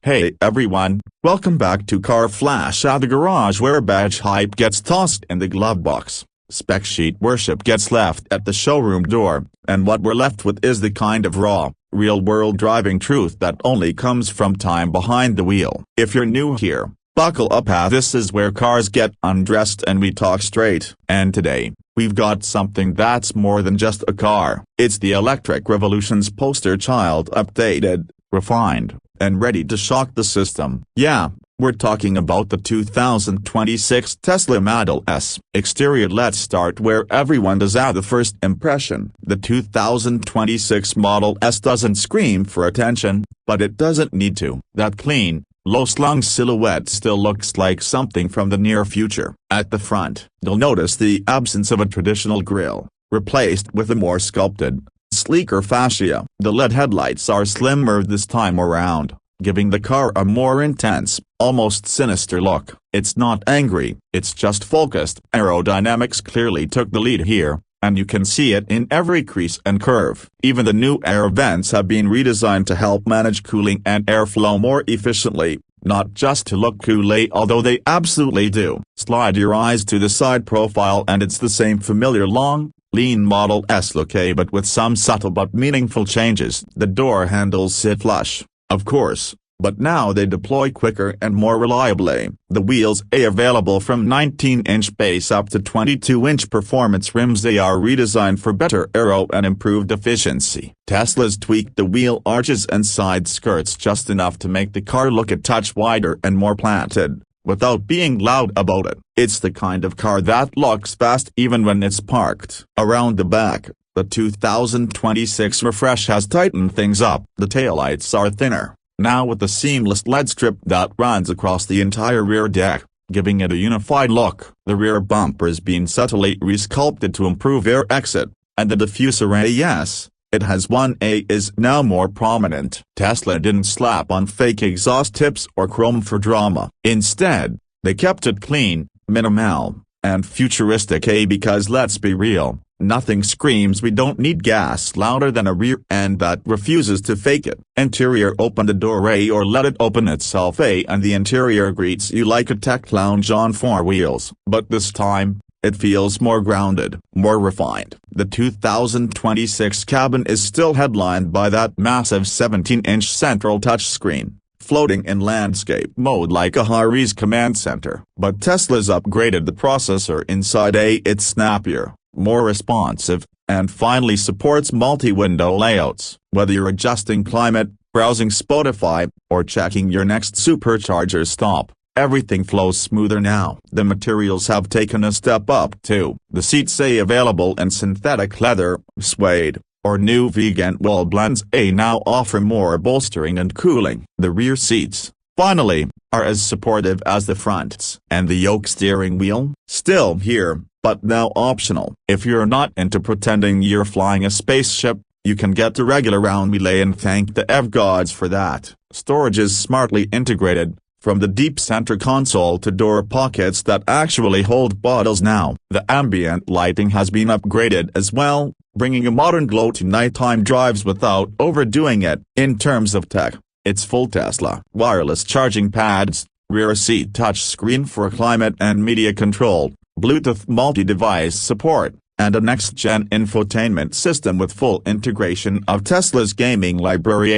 Hey everyone, welcome back to Car Flash at the garage, where badge hype gets tossed in the glove box, spec sheet worship gets left at the showroom door, and what we're left with is the kind of raw, real-world driving truth that only comes from time behind the wheel. If you're new here, buckle up, as this is where cars get undressed and we talk straight. And today, we've got something that's more than just a car. It's the electric revolution's poster child, updated, refined, and ready to shock the system. Yeah, we're talking about the 2026 Tesla Model S. Exterior. Let's start where everyone does at the first impression. The 2026 Model S doesn't scream for attention, but it doesn't need to. That clean, low-slung silhouette still looks like something from the near future. At the front, you'll notice the absence of a traditional grille, replaced with a more sculpted, sleeker fascia. The LED headlights are slimmer this time around, giving the car a more intense, almost sinister look. It's not angry, it's just focused. Aerodynamics clearly took the lead here, and you can see it in every crease and curve. Even the new air vents have been redesigned to help manage cooling and airflow more efficiently, not just to look cool, although they absolutely do. Slide your eyes to the side profile and it's the same familiar long, lean Model S look, but with some subtle but meaningful changes. The door handles sit flush, of course, but now they deploy quicker and more reliably. The wheels are available from 19-inch base up to 22-inch performance rims. They are redesigned for better aero and improved efficiency. Tesla's tweaked the wheel arches and side skirts just enough to make the car look a touch wider and more planted, without being loud about it. It's the kind of car that looks fast even when it's parked. Around the back, the 2026 refresh has tightened things up. The taillights are thinner, now with a seamless LED strip that runs across the entire rear deck, giving it a unified look. The rear bumper's been subtly resculpted to improve air exit, and the diffuser it has one is now more prominent. Tesla didn't slap on fake exhaust tips or chrome for drama. Instead, they kept it clean, minimal, and futuristic, because let's be real, nothing screams "we don't need gas" louder than a rear end that refuses to fake it. Interior. Open the door or let it open itself, and the interior greets you like a tech lounge on four wheels. But this time, it feels more grounded, more refined. The 2026 cabin is still headlined by that massive 17-inch central touchscreen, floating in landscape mode like a Harry's command center. But Tesla's upgraded the processor inside. It's snappier, more responsive, and finally supports multi-window layouts. Whether you're adjusting climate, browsing Spotify, or checking your next supercharger stop, everything flows smoother now. The materials have taken a step up too. The seats available in synthetic leather, suede, or new vegan wool blends now offer more bolstering and cooling. The rear seats, finally, are as supportive as the fronts. And the yoke steering wheel, still here, but now optional. If you're not into pretending you're flying a spaceship, you can get the regular round wheel, and thank the gods for that. Storage is smartly integrated, from the deep center console to door pockets that actually hold bottles now. The ambient lighting has been upgraded as well, bringing a modern glow to nighttime drives without overdoing it. In terms of tech, it's full Tesla. Wireless charging pads, rear seat touchscreen for climate and media control, Bluetooth multi-device support, and a next-gen infotainment system with full integration of Tesla's gaming library.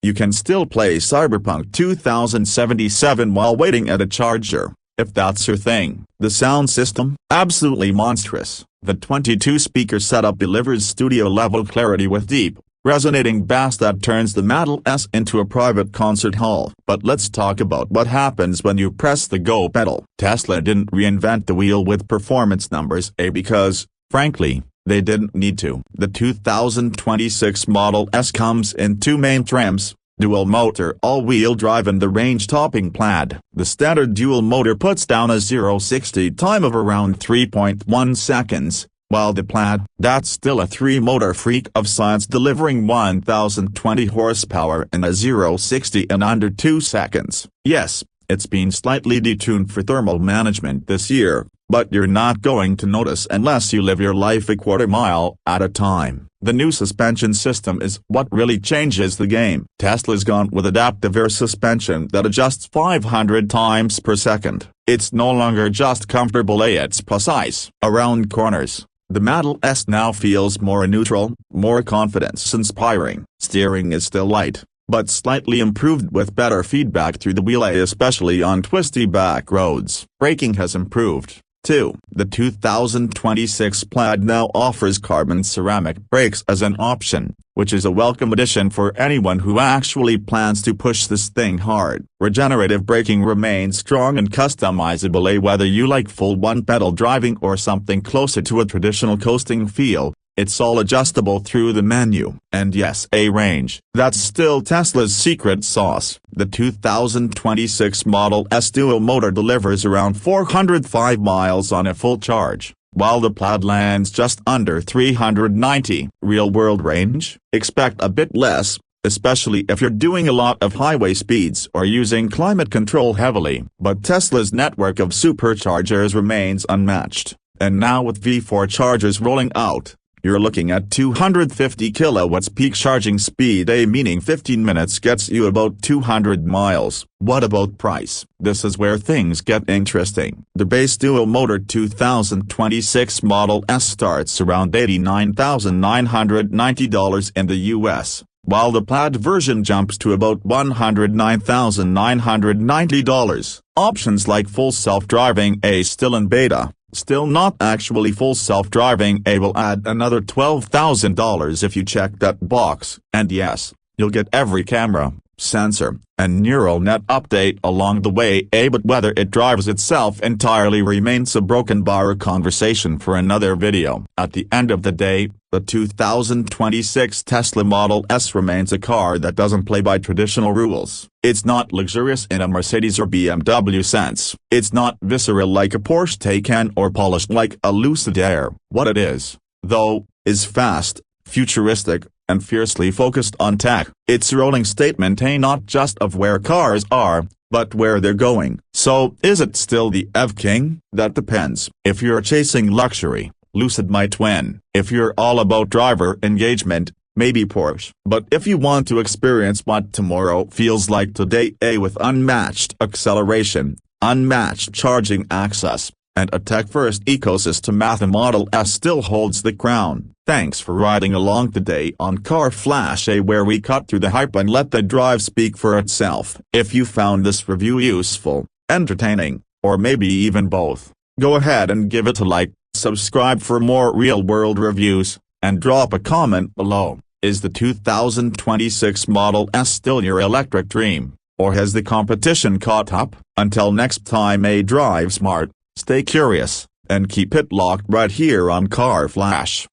You can still play Cyberpunk 2077 while waiting at a charger, if that's your thing. The sound system, absolutely monstrous. The 22-speaker setup delivers studio-level clarity with deep, resonating bass that turns the Model S into a private concert hall. But let's talk about what happens when you press the go pedal. Tesla didn't reinvent the wheel with performance numbers, because, frankly, they didn't need to. The 2026 Model S comes in two main trims, dual motor all-wheel drive and the range-topping Plaid. The standard dual motor puts down a 0-60 time of around 3.1 seconds, while the Plaid, that's still a three-motor freak of science, delivering 1,020 horsepower and a 0-60 in under 2 seconds. Yes, it's been slightly detuned for thermal management this year, but you're not going to notice unless you live your life a quarter mile at a time. The new suspension system is what really changes the game. Tesla's gone with adaptive air suspension that adjusts 500 times per second. It's no longer just comfortable, it's precise. Around corners, the Model S now feels more neutral, more confidence-inspiring. Steering is still light, but slightly improved with better feedback through the wheel, especially on twisty back roads. Braking has improved, too. The 2026 Plaid now offers carbon ceramic brakes as an option, which is a welcome addition for anyone who actually plans to push this thing hard. Regenerative braking remains strong and customizable, whether you like full one-pedal driving or something closer to a traditional coasting feel. It's all adjustable through the menu. And yes, a range. That's still Tesla's secret sauce. The 2026 Model S dual motor delivers around 405 miles on a full charge, while the Plaid lands just under 390. Real-world range? Expect a bit less, especially if you're doing a lot of highway speeds or using climate control heavily. But Tesla's network of superchargers remains unmatched. And now with V4 chargers rolling out, you're looking at 250 kilowatts peak charging speed, meaning 15 minutes gets you about 200 miles. What about price? This is where things get interesting. The base dual-motor 2026 Model S starts around $89,990 in the US, while the Plaid version jumps to about $109,990. Options like full self-driving still in beta. Still not actually full self-driving will add another $12,000 if you check that box. And yes, you'll get every camera, sensor, and neural net update along the way, but whether it drives itself entirely remains a broken bar conversation for another video. At the end of the day, the 2026 Tesla Model S remains a car that doesn't play by traditional rules. It's not luxurious in a Mercedes or BMW sense. It's not visceral like a Porsche Taycan or polished like a Lucid Air. What it is, though, is fast, futuristic, and fiercely focused on tech. It's a rolling statement, not just of where cars are, but where they're going. So, is it still the EV King? That depends. If you're chasing luxury, Lucid might win. If you're all about driver engagement, maybe Porsche. But if you want to experience what tomorrow feels like today, with unmatched acceleration, unmatched charging access, and a tech-first ecosystem, the Model S still holds the crown. Thanks for riding along today on Car Flash, where we cut through the hype and let the drive speak for itself. If you found this review useful, entertaining, or maybe even both, go ahead and give it a like, subscribe for more real-world reviews, and drop a comment below. Is the 2026 Model S still your electric dream, or has the competition caught up? Until next time, drive smart, stay curious, and keep it locked right here on Car Flash.